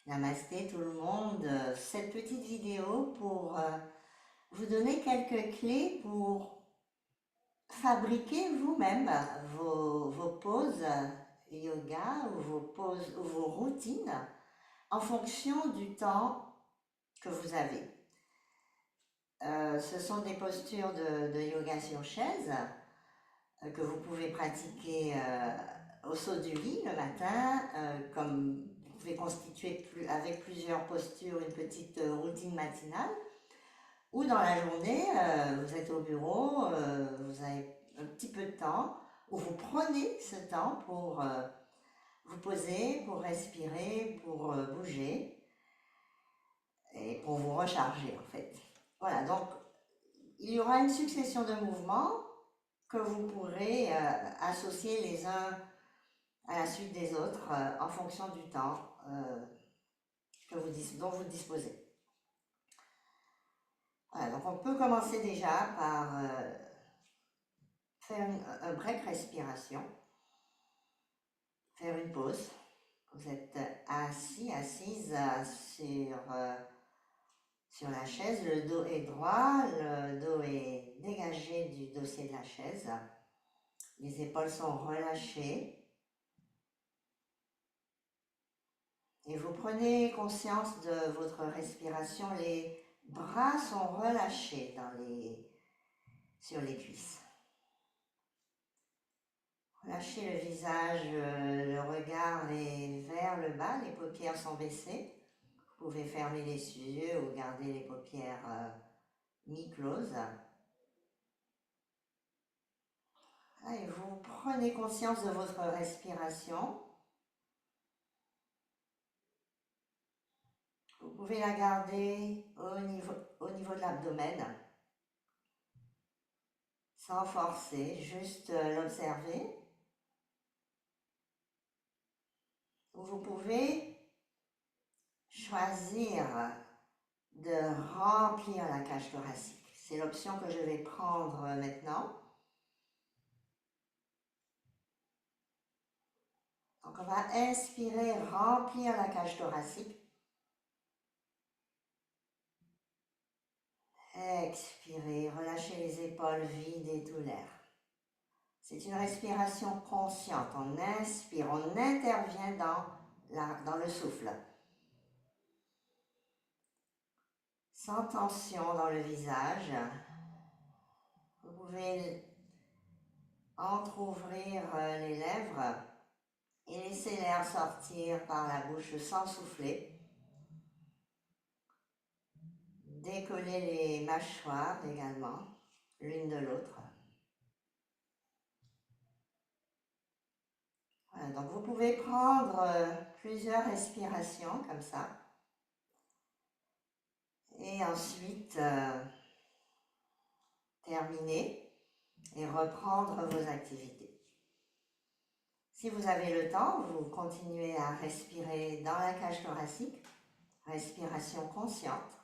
Namasté tout le monde. Cette petite vidéo pour vous donner quelques clés pour fabriquer vous-même vos poses yoga ou vos poses ou vos routines en fonction du temps que vous avez. Ce sont des postures de yoga sur chaise que vous pouvez pratiquer au saut du lit le matin, comme vous pouvez constituer avec plusieurs postures une petite routine matinale, ou dans la journée, vous êtes au bureau, vous avez un petit peu de temps, où vous prenez ce temps pour vous poser, pour respirer, pour bouger et pour vous recharger en fait. Voilà, donc il y aura une succession de mouvements que vous pourrez associer les uns à la suite des autres en fonction du temps dont vous disposez. Voilà, donc on peut commencer déjà par faire un break respiration, faire une pause. Vous êtes assis, assise sur la chaise, le dos est droit, le dos est dégagé du dossier de la chaise, les épaules sont relâchées. Et vous prenez conscience de votre respiration, les bras sont relâchés sur les cuisses. Relâchez le visage, le regard est vers le bas, les paupières sont baissées. Vous pouvez fermer les yeux ou garder les paupières mi-closes. Et vous prenez conscience de votre respiration. Vous pouvez la garder au niveau de l'abdomen, sans forcer, juste l'observer. Vous pouvez choisir de remplir la cage thoracique. C'est l'option que je vais prendre maintenant. Donc on va inspirer, remplir la cage thoracique. Expirez, relâchez les épaules, videz tout l'air. C'est une respiration consciente. On inspire, on intervient dans le souffle. Sans tension dans le visage. Vous pouvez entrouvrir les lèvres et laisser l'air sortir par la bouche sans souffler. Décoller les mâchoires également, l'une de l'autre. Voilà, donc vous pouvez prendre plusieurs respirations comme ça. Et ensuite terminer et reprendre vos activités. Si vous avez le temps, vous continuez à respirer dans la cage thoracique, respiration consciente.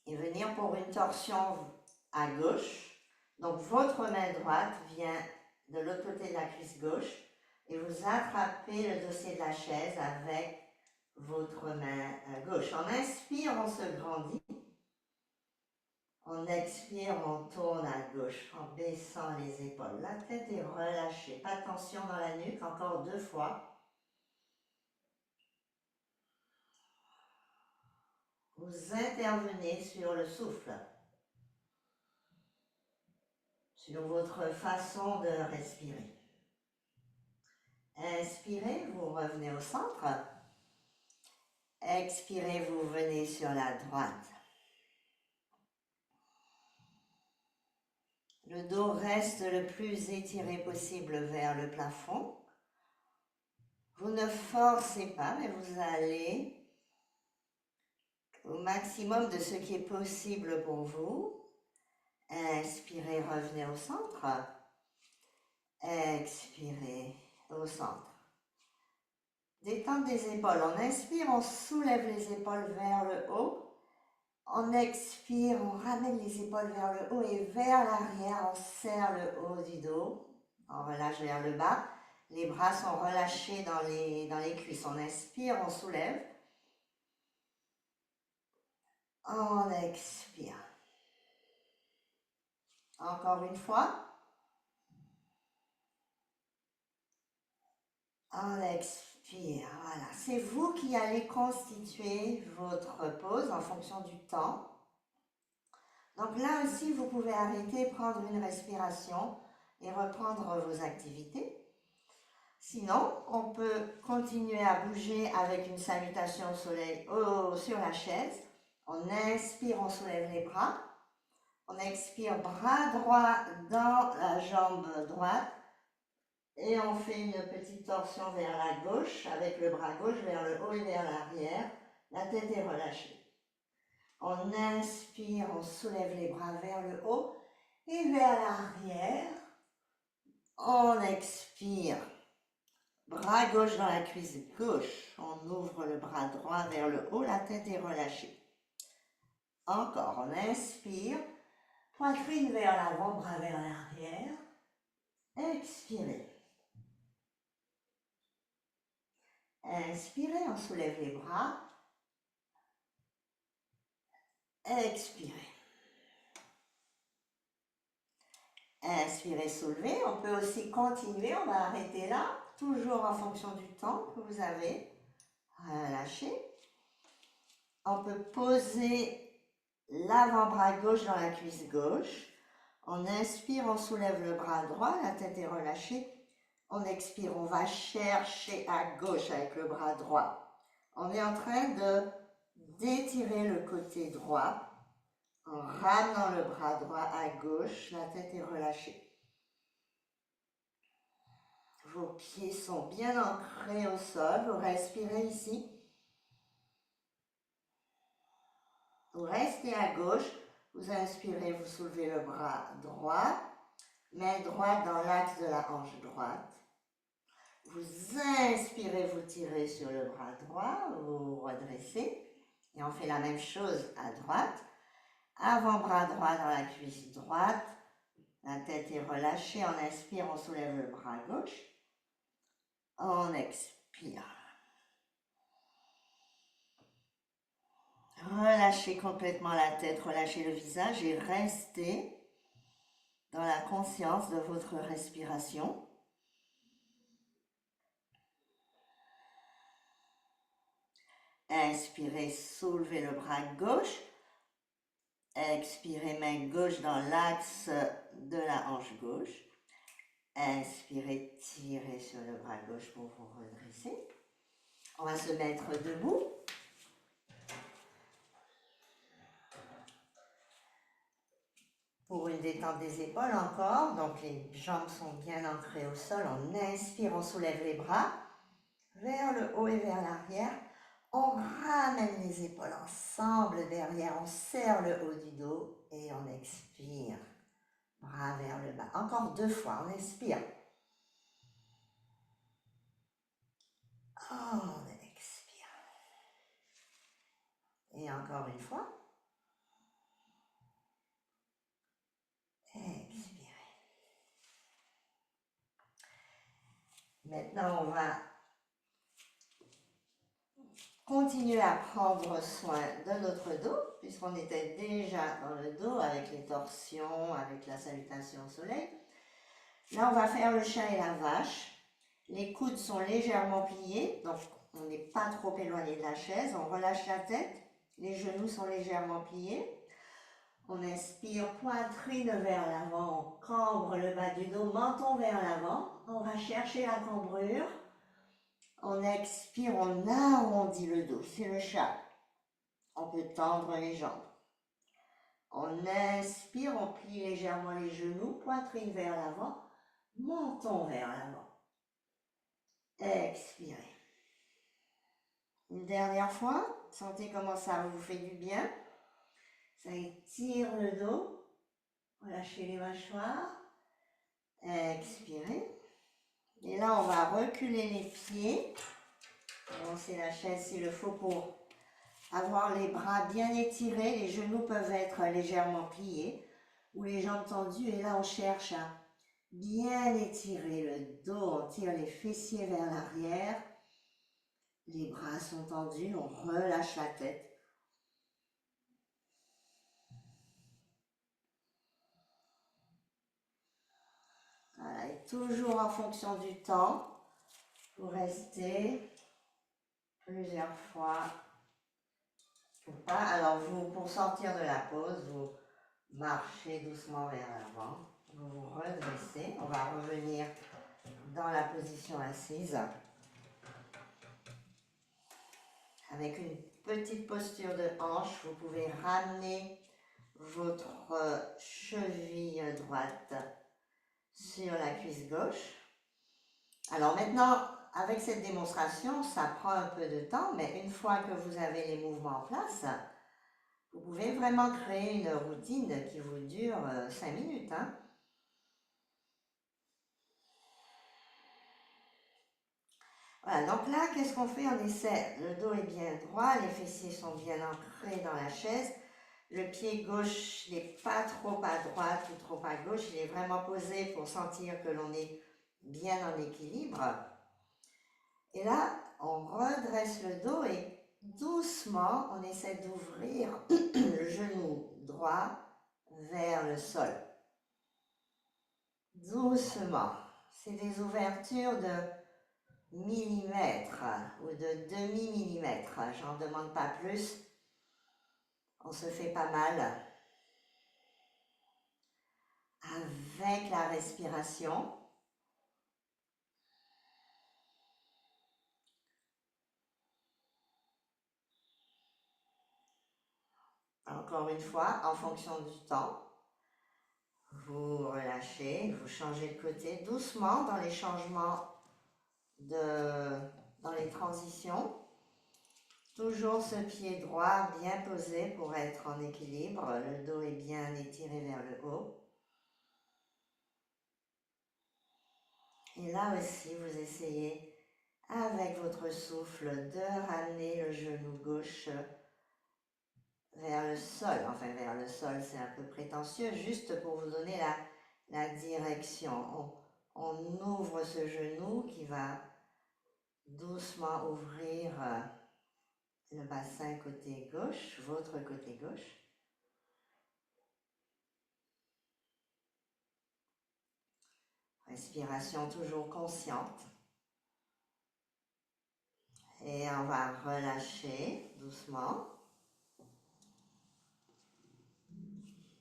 Et venir pour une torsion à gauche. Donc votre main droite vient de l'autre côté de la cuisse gauche et vous attrapez le dossier de la chaise avec votre main gauche. On inspire, on se grandit. On expire, on tourne à gauche en baissant les épaules. La tête est relâchée, pas de tension dans la nuque, encore 2 fois. Vous intervenez sur le souffle, sur votre façon de respirer. Inspirez, vous revenez au centre. Expirez, vous venez sur la droite. Le dos reste le plus étiré possible vers le plafond. Vous ne forcez pas, mais vous allez au maximum de ce qui est possible pour vous. Inspirez, revenez au centre. Expirez au centre. Détente des épaules. On inspire, on soulève les épaules vers le haut. On expire, on ramène les épaules vers le haut et vers l'arrière, on serre le haut du dos. On relâche vers le bas. Les bras sont relâchés dans les cuisses. On inspire, on soulève. On expire. Encore une fois. On expire. Voilà. C'est vous qui allez constituer votre pause en fonction du temps. Donc là aussi, vous pouvez arrêter, prendre une respiration et reprendre vos activités. Sinon, on peut continuer à bouger avec une salutation au soleil sur la chaise. On inspire, on soulève les bras. On expire, bras droit dans la jambe droite. Et on fait une petite torsion vers la gauche, avec le bras gauche vers le haut et vers l'arrière. La tête est relâchée. On inspire, on soulève les bras vers le haut et vers l'arrière. On expire. Bras gauche dans la cuisse gauche. On ouvre le bras droit vers le haut, la tête est relâchée. Encore, on inspire. Poitrine vers l'avant, bras vers l'arrière. Expirez. Inspirez, on soulève les bras. Expirez. Inspirez, soulevez. On peut aussi continuer, on va arrêter là, toujours en fonction du temps que vous avez. Relâchez. On peut poser l'avant-bras gauche dans la cuisse gauche. On inspire, on soulève le bras droit, la tête est relâchée. On expire, on va chercher à gauche avec le bras droit. On est en train d'étirer le côté droit en ramenant le bras droit à gauche, la tête est relâchée. Vos pieds sont bien ancrés au sol, vous respirez ici. Vous restez à gauche, vous inspirez, vous soulevez le bras droit, main droite dans l'axe de la hanche droite. Vous inspirez, vous tirez sur le bras droit, vous redressez. Et on fait la même chose à droite. Avant-bras droit dans la cuisse droite. La tête est relâchée. On inspire, on soulève le bras gauche. On expire. Relâchez complètement la tête, relâchez le visage et restez dans la conscience de votre respiration. Inspirez, soulevez le bras gauche. Expirez, main gauche dans l'axe de la hanche gauche. Inspirez, tirez sur le bras gauche pour vous redresser. On va se mettre debout. Pour une détente des épaules encore, donc les jambes sont bien ancrées au sol. On inspire, on soulève les bras vers le haut et vers l'arrière. On ramène les épaules ensemble derrière, on serre le haut du dos et on expire. Bras vers le bas. Encore 2 fois, on inspire. On expire. Et encore une fois. Expirez. Maintenant, on va continuer à prendre soin de notre dos, puisqu'on était déjà dans le dos avec les torsions, avec la salutation au soleil. Là, on va faire le chat et la vache. Les coudes sont légèrement pliés, donc on n'est pas trop éloigné de la chaise. On relâche la tête, les genoux sont légèrement pliés. On inspire, poitrine vers l'avant, on cambre le bas du dos, menton vers l'avant. On va chercher la cambrure. On expire, on arrondit le dos, c'est le chat. On peut tendre les jambes. On inspire, on plie légèrement les genoux, poitrine vers l'avant, menton vers l'avant. Expirez. Une dernière fois, sentez comment ça vous fait du bien. Ça étire le dos. Relâchez les mâchoires. Expirez. Et là, on va reculer les pieds. Avancer la chaise s'il le faut pour avoir les bras bien étirés. Les genoux peuvent être légèrement pliés ou les jambes tendues. Et là, on cherche à bien étirer le dos, on tire les fessiers vers l'arrière, les bras sont tendus, on relâche la tête. Voilà, et toujours en fonction du temps, vous restez plusieurs fois ou pas. Alors vous, pour sortir de la pause, vous marchez doucement vers l'avant, vous vous redressez, on va revenir dans la position assise avec une petite posture de hanche. Vous pouvez ramener votre cheville droite sur la cuisse gauche. Alors maintenant, avec cette démonstration, ça prend un peu de temps, mais une fois que vous avez les mouvements en place, vous pouvez vraiment créer une routine qui vous dure 5 minutes. Hein. Voilà, donc là, qu'est-ce qu'on fait? On essaie, le dos est bien droit, les fessiers sont bien ancrés dans la chaise, le pied gauche n'est pas trop à droite ou trop à gauche, il est vraiment posé pour sentir que l'on est bien en équilibre. Et là, on redresse le dos et doucement, on essaie d'ouvrir le genou droit vers le sol. Doucement. C'est des ouvertures de millimètres ou de demi-millimètre. J'en demande pas plus. On se fait pas mal. Avec la respiration. Encore une fois, en fonction du temps. Vous relâchez, vous changez de côté doucement dans les changements, dans les transitions. Toujours ce pied droit bien posé pour être en équilibre. Le dos est bien étiré vers le haut. Et là aussi, vous essayez avec votre souffle de ramener le genou gauche vers le sol. Enfin, vers le sol, c'est un peu prétentieux, juste pour vous donner la direction. On ouvre ce genou qui va doucement ouvrir le bassin côté gauche, votre côté gauche. Respiration toujours consciente. Et on va relâcher doucement.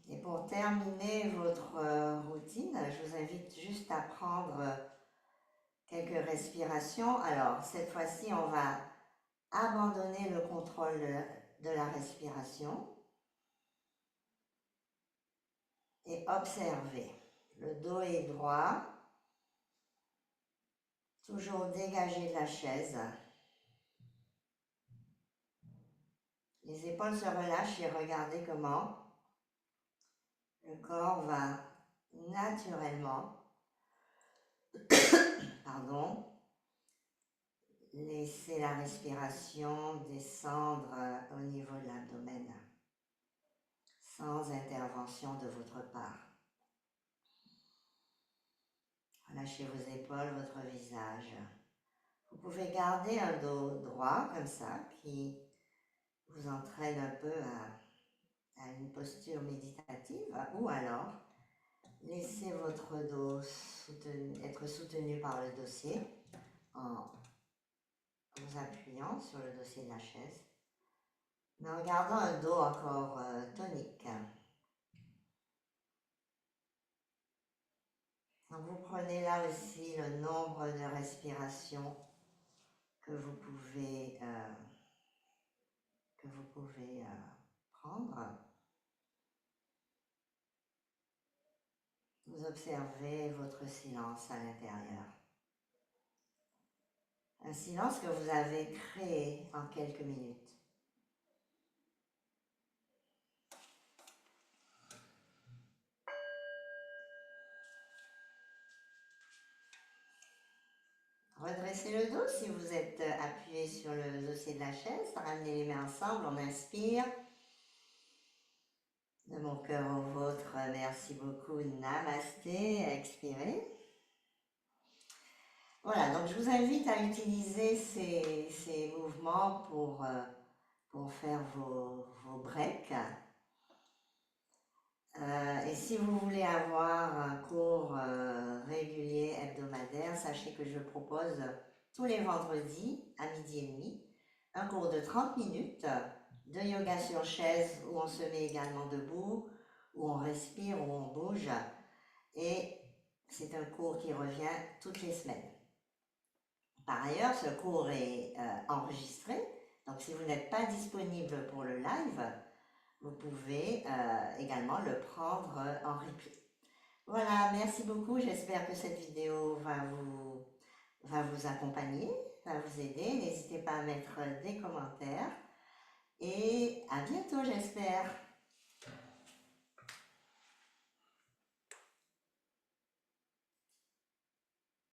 Et pour terminer votre routine, je vous invite juste à prendre quelques respirations. Alors, cette fois-ci, on va abandonner le contrôle de la respiration et observer. Le dos est droit, toujours dégagé de la chaise. Les épaules se relâchent et regardez comment le corps va naturellement laisser la respiration descendre au niveau de l'abdomen, sans intervention de votre part. Relâchez vos épaules, votre visage. Vous pouvez garder un dos droit comme ça, qui vous entraîne un peu à une posture méditative, ou alors laissez votre dos être soutenu par le dossier en vous appuyant sur le dossier de la chaise, mais en gardant un dos encore tonique. Donc vous prenez là aussi le nombre de respirations que vous pouvez prendre. Vous observez votre silence à l'intérieur. Un silence que vous avez créé en quelques minutes. Redressez le dos si vous êtes appuyé sur le dossier de la chaise. Ramenez les mains ensemble, on inspire. De mon cœur au vôtre, merci beaucoup. Namasté, expirez. Voilà, donc je vous invite à utiliser ces mouvements pour faire vos breaks. Et si vous voulez avoir un cours régulier hebdomadaire, sachez que je propose tous les vendredis à 12h30 un cours de 30 minutes de yoga sur chaise où on se met également debout, où on respire, où on bouge. Et c'est un cours qui revient toutes les semaines. Par ailleurs, ce cours est enregistré, donc si vous n'êtes pas disponible pour le live, vous pouvez également le prendre en replay. Voilà, merci beaucoup. J'espère que cette vidéo va vous accompagner, va vous aider. N'hésitez pas à mettre des commentaires et à bientôt, j'espère.